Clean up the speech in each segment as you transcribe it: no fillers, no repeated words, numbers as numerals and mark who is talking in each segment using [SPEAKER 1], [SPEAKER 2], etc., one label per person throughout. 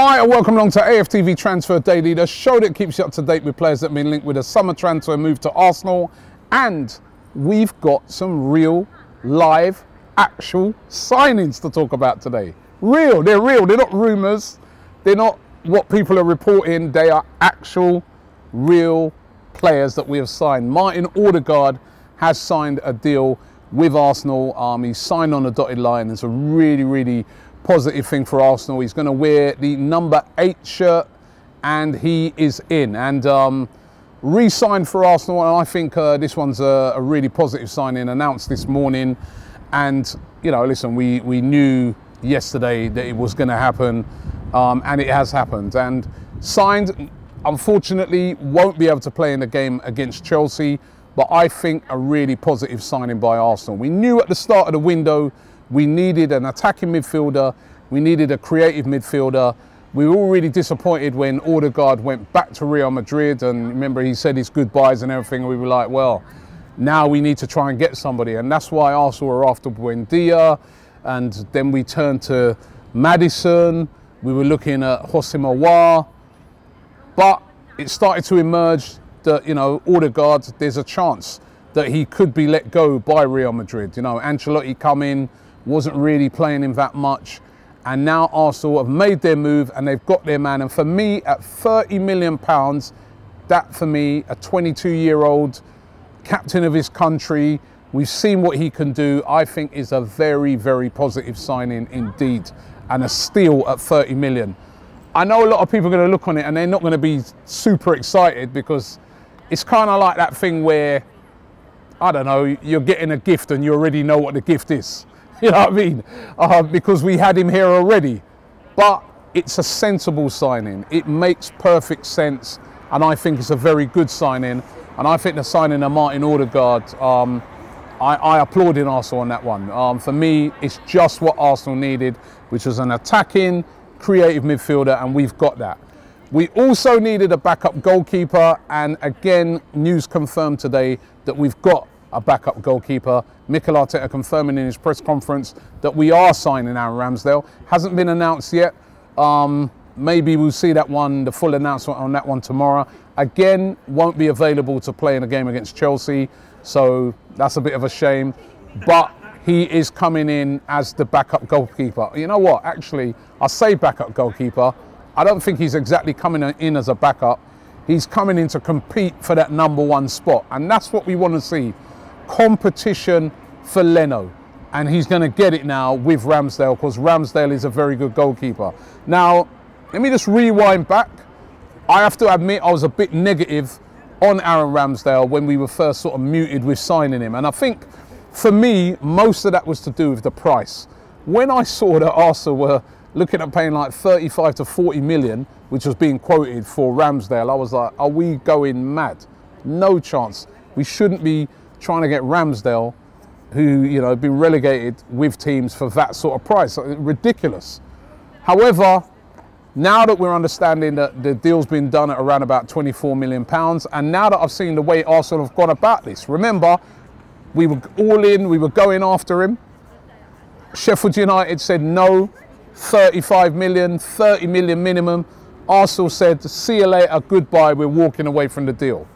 [SPEAKER 1] Hi and welcome along to AFTV Transfer Daily, the show that keeps you up to date with players that have been linked with a summer transfer move to Arsenal. And we've got some real, live, actual signings to talk about today. Real, they're not rumours, they're not what people are reporting, they are actual, real players that we have signed. Martin Odergaard has signed a deal with Arsenal. He's signed on the dotted line. It's a really positive thing for Arsenal. He's going to wear the number 8 shirt and he is in and re-signed for Arsenal, and I think this one's a really positive signing, announced this morning. And you know, listen, we knew yesterday that it was going to happen, and it has happened. And signed, unfortunately won't be able to play in the game against Chelsea, but I think a really positive signing by Arsenal. We knew at the start of the window we needed an attacking midfielder, we needed a creative midfielder. We were all really disappointed when Odegaard went back to Real Madrid, and remember he said his goodbyes and everything. We were like, well, now we need to try and get somebody, and that's why Arsenal were after Buendia, and then we turned to Maddison. We were looking at Hosemawa, but it started to emerge that, you know, Odegaard, there's a chance that he could be let go by Real Madrid. You know, Ancelotti come in, wasn't really playing him that much, and now Arsenal have made their move and they've got their man. And for me, at £30 million, that for me, a 22-year-old captain of his country, we've seen what he can do, I think is a very positive signing indeed, and a steal at 30 million. I know a lot of people are going to look on it and they're not going to be super excited, because it's kind of like that thing where, I don't know, you're getting a gift and you already know what the gift is. You know what I mean? Because we had him here already. But it's a sensible signing. It makes perfect sense, and I think it's a very good signing. And I think the signing of Martin Odegaard, I applaud in Arsenal on that one. For me, it's just what Arsenal needed, which was an attacking, creative midfielder, and we've got that. We also needed a backup goalkeeper, and again, news confirmed today that we've got a backup goalkeeper. Mikel Arteta confirming in his press conference that we are signing Aaron Ramsdale. Hasn't been announced yet. Maybe we'll see that one, the full announcement on that one tomorrow. Again, won't be available to play in a game against Chelsea, so that's a bit of a shame. But he is coming in as the backup goalkeeper. You know what? Actually, I say backup goalkeeper. I don't think he's exactly coming in as a backup. He's coming in to compete for that #1 spot, and that's what we want to see. Competition for Leno, and he's going to get it now with Ramsdale, because Ramsdale is a very good goalkeeper. Now, let me just rewind back. I have to admit I was a bit negative on Aaron Ramsdale when we were first sort of muted with signing him, and I think for me most of that was to do with the price. When I saw that Arsenal were looking at paying like 35 to 40 million, which was being quoted for Ramsdale, I was like, are we going mad? No chance. We shouldn't be trying to get Ramsdale, who, you know, been relegated with teams for that sort of price. Ridiculous. However, now that we're understanding that the deal's been done at around about £24 million, and now that I've seen the way Arsenal have gone about this, remember, we were all in, we were going after him. Sheffield United said no, 35 million, 30 million minimum. Arsenal said, see you later, goodbye, we're walking away from the deal.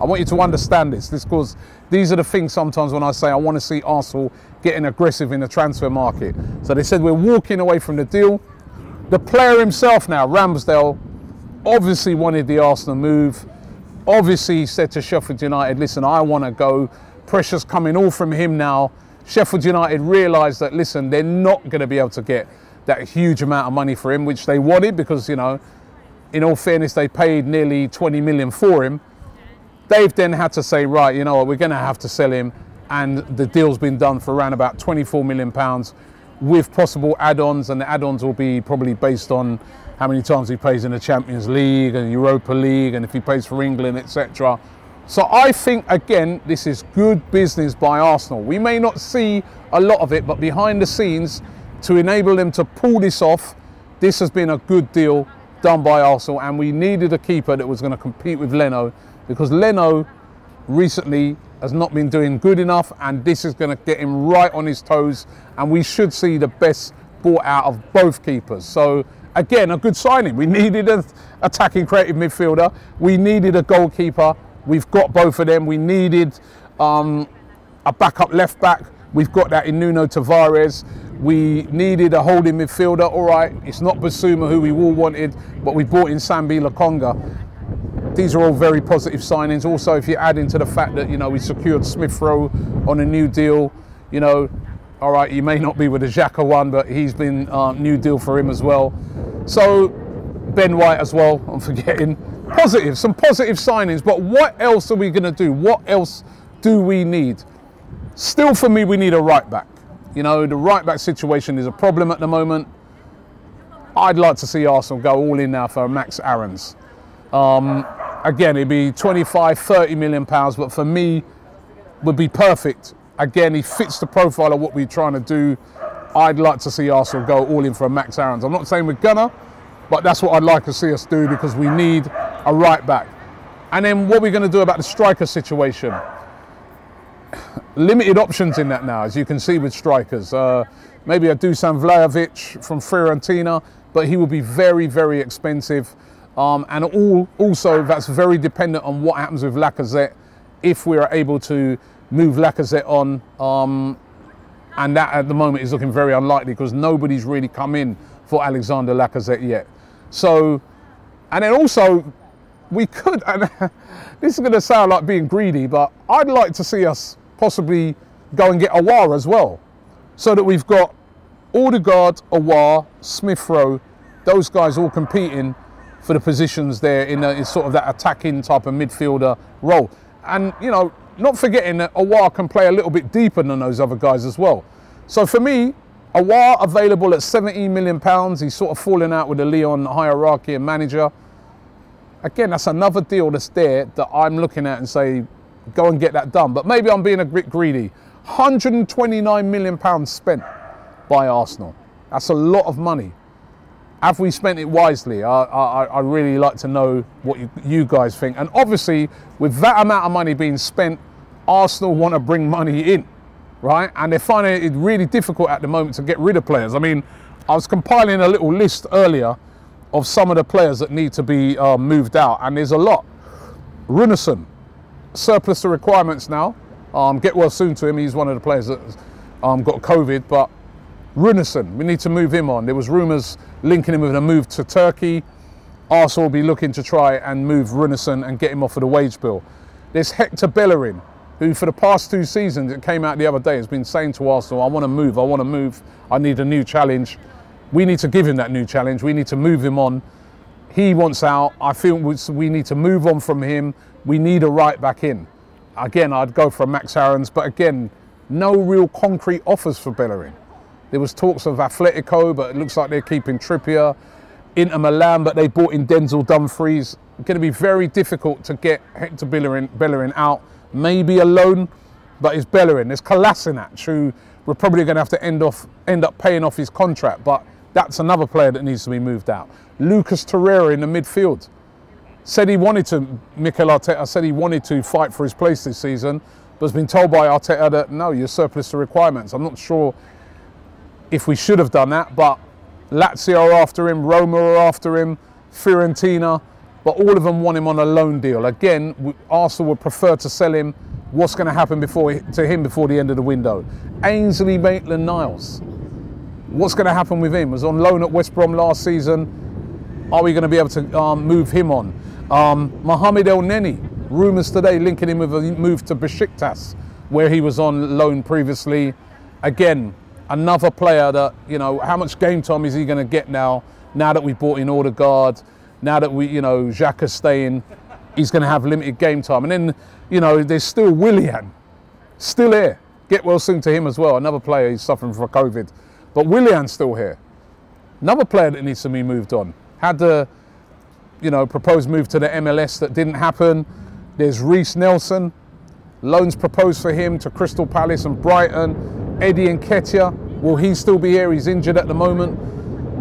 [SPEAKER 1] I want you to understand this, because these are the things sometimes when I say I want to see Arsenal getting aggressive in the transfer market. So they said we're walking away from the deal. The player himself now, Ramsdale, obviously wanted the Arsenal move. Obviously he said to Sheffield United, listen, I want to go. Pressure's coming all from him now. Sheffield United realised that, listen, they're not going to be able to get that huge amount of money for him, which they wanted, because, you know, in all fairness, they paid nearly 20 million for him. They've then had to say, right, you know what, we're going to have to sell him, and the deal's been done for around about £24 million with possible add-ons, and the add-ons will be probably based on how many times he plays in the Champions League and Europa League, and if he plays for England, etc. So I think, again, this is good business by Arsenal. We may not see a lot of it, but behind the scenes, to enable them to pull this off, this has been a good deal done by Arsenal, and we needed a keeper that was going to compete with Leno, because Leno recently has not been doing good enough, and this is going to get him right on his toes, and we should see the best brought out of both keepers. So again, a good signing. We needed an attacking creative midfielder. We needed a goalkeeper. We've got both of them. We needed a backup left back. We've got that in Nuno Tavares. We needed a holding midfielder. All right, it's not Basuma, who we all wanted, but we brought in Sambi Lokonga. These are all very positive signings. Also, if you add into the fact that, you know, we secured Smith Rowe on a new deal, you know, all right, he may not be with the Xhaka one, but he's been new deal for him as well. So Ben White as well, I'm forgetting. Positive, some positive signings, but what else are we going to do? What else do we need? Still, for me, we need a right back. You know, the right back situation is a problem at the moment. I'd like to see Arsenal go all in now for Max Aarons. Again, it'd be 25, 30 million pounds, but for me, would be perfect. Again, he fits the profile of what we're trying to do. I'd like to see Arsenal go all in for Max Aarons. I'm not saying we're gonna, but that's what I'd like to see us do, because we need a right back. And then what we're going to do about the striker situation. Limited options in that now, as you can see with strikers. Maybe a Dusan Vlahovic from Fiorentina, but he will be very, very expensive. And also that's very dependent on what happens with Lacazette, if we are able to move Lacazette on. And that at the moment is looking very unlikely, because nobody's really come in for Alexander Lacazette yet. So, and then also we could, and this is going to sound like being greedy, but I'd like to see us possibly go and get Aouar as well, so that we've got Odegaard, Aouar, Smith Rowe, those guys all competing for the positions there in sort of that attacking type of midfielder role. And, you know, not forgetting that Aouar can play a little bit deeper than those other guys as well. So for me, Aouar available at £17 million. He's sort of falling out with the Lyon hierarchy and manager. Again, that's another deal that's there that I'm looking at and say, go and get that done. But maybe I'm being a bit greedy. £129 million spent by Arsenal. That's a lot of money. Have we spent it wisely? I really like to know what you guys think. And obviously, with that amount of money being spent, Arsenal want to bring money in, right? And they're finding it really difficult at the moment to get rid of players. I mean, I was compiling a little list earlier of some of the players that need to be moved out, and there's a lot. Runarsson, surplus to requirements now. Get well soon to him. He's one of the players that got COVID, but Runarsson, we need to move him on. There was rumours linking him with a move to Turkey. Arsenal will be looking to try and move Runarsson and get him off of the wage bill. There's Hector Bellerin, who for the past 2 seasons, it came out the other day, has been saying to Arsenal, I want to move, I need a new challenge. We need to give him that new challenge. We need to move him on. He wants out. I feel we need to move on from him. We need a right back in. Again, I'd go for Max Aarons, but again, no real concrete offers for Bellerin. There was talks of Atletico, but it looks like they're keeping Trippier. Inter Milan, but they brought in Denzel Dumfries. It's going to be very difficult to get Hector Bellerin out. Maybe a loan, but it's Bellerin. There's Kolasinac, who we're probably going to have to end up paying off his contract, but that's another player that needs to be moved out. Lucas Torreira in the midfield. Said he wanted to, Mikel Arteta said he wanted to fight for his place this season, but has been told by Arteta that no, you're surplus to requirements. I'm not sure if we should have done that, but Lazio are after him, Roma are after him, Fiorentina, but all of them want him on a loan deal. Again, Arsenal would prefer to sell him. What's going to happen to him before the end of the window? Ainsley Maitland-Niles. What's going to happen with him? Was on loan at West Brom last season. Are we going to be able to move him on? Mohamed El Neni, rumours today linking him with a move to Besiktas, where he was on loan previously. Again, another player that, you know, how much game time is he going to get now that we brought in Odegaard, now that we, you know, Xhaka's staying, he's going to have limited game time. And then, you know, there's still Willian, still here. Get well soon to him as well, another player who's suffering from COVID. But Willian's still here. Another player that needs to be moved on. Had the, you know, proposed move to the MLS that didn't happen. There's Reece Nelson, loans proposed for him to Crystal Palace and Brighton. Eddie Nketiah, will he still be here? He's injured at the moment,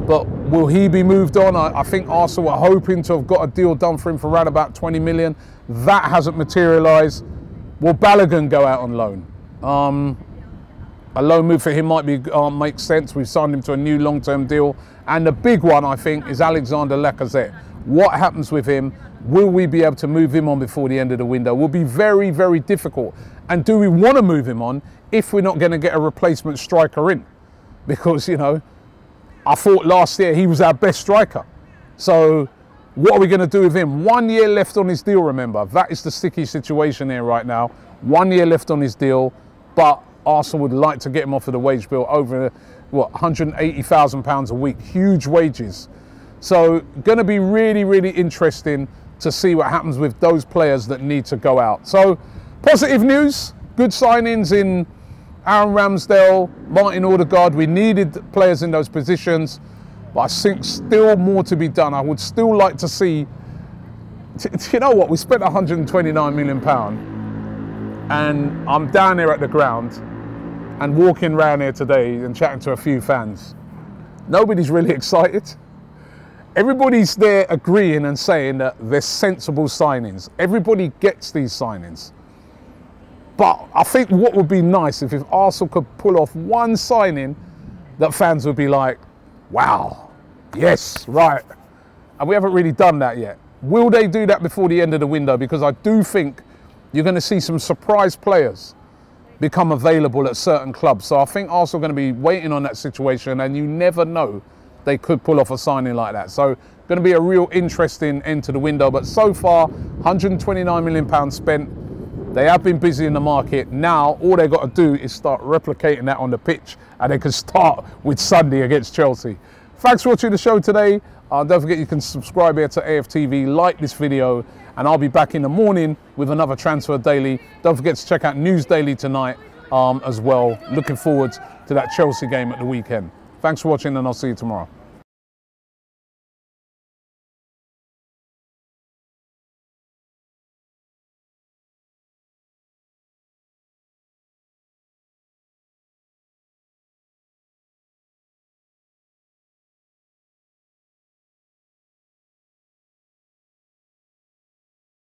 [SPEAKER 1] but will he be moved on? I think Arsenal are hoping to have got a deal done for him for around about 20 million. That hasn't materialised. Will Balogun go out on loan? A loan move for him might be make sense. We've signed him to a new long-term deal. And the big one, I think, is Alexander Lacazette. What happens with him? Will we be able to move him on before the end of the window? Will be very, very difficult. And do we want to move him on if we're not going to get a replacement striker in? Because, you know, I thought last year he was our best striker. So what are we going to do with him? 1 year left on his deal, remember. That is the sticky situation here right now. 1 year left on his deal, but Arsenal would like to get him off of the wage bill over, what, £180,000 a week. Huge wages. So going to be really, really interesting to see what happens with those players that need to go out. So positive news, good signings in Aaron Ramsdale, Martin Odergaard. We needed players in those positions, but I think still more to be done. I would still like to see, you know what, we spent £129 million and I'm down here at the ground and walking around here today and chatting to a few fans. Nobody's really excited. Everybody's there agreeing and saying that they're sensible signings. Everybody gets these signings. But I think what would be nice if Arsenal could pull off one signing that fans would be like, wow, yes, right. And we haven't really done that yet. Will they do that before the end of the window? Because I do think you're going to see some surprise players become available at certain clubs. So I think Arsenal are going to be waiting on that situation, and you never know, they could pull off a signing like that. So going to be a real interesting end to the window. But so far, £129 million spent. They have been busy in the market. Now, all they've got to do is start replicating that on the pitch, and they can start with Sunday against Chelsea. Thanks for watching the show today. Don't forget you can subscribe here to AFTV, like this video, and I'll be back in the morning with another Transfer Daily. Don't forget to check out News Daily tonight as well. Looking forward to that Chelsea game at the weekend. Thanks for watching, and I'll see you tomorrow.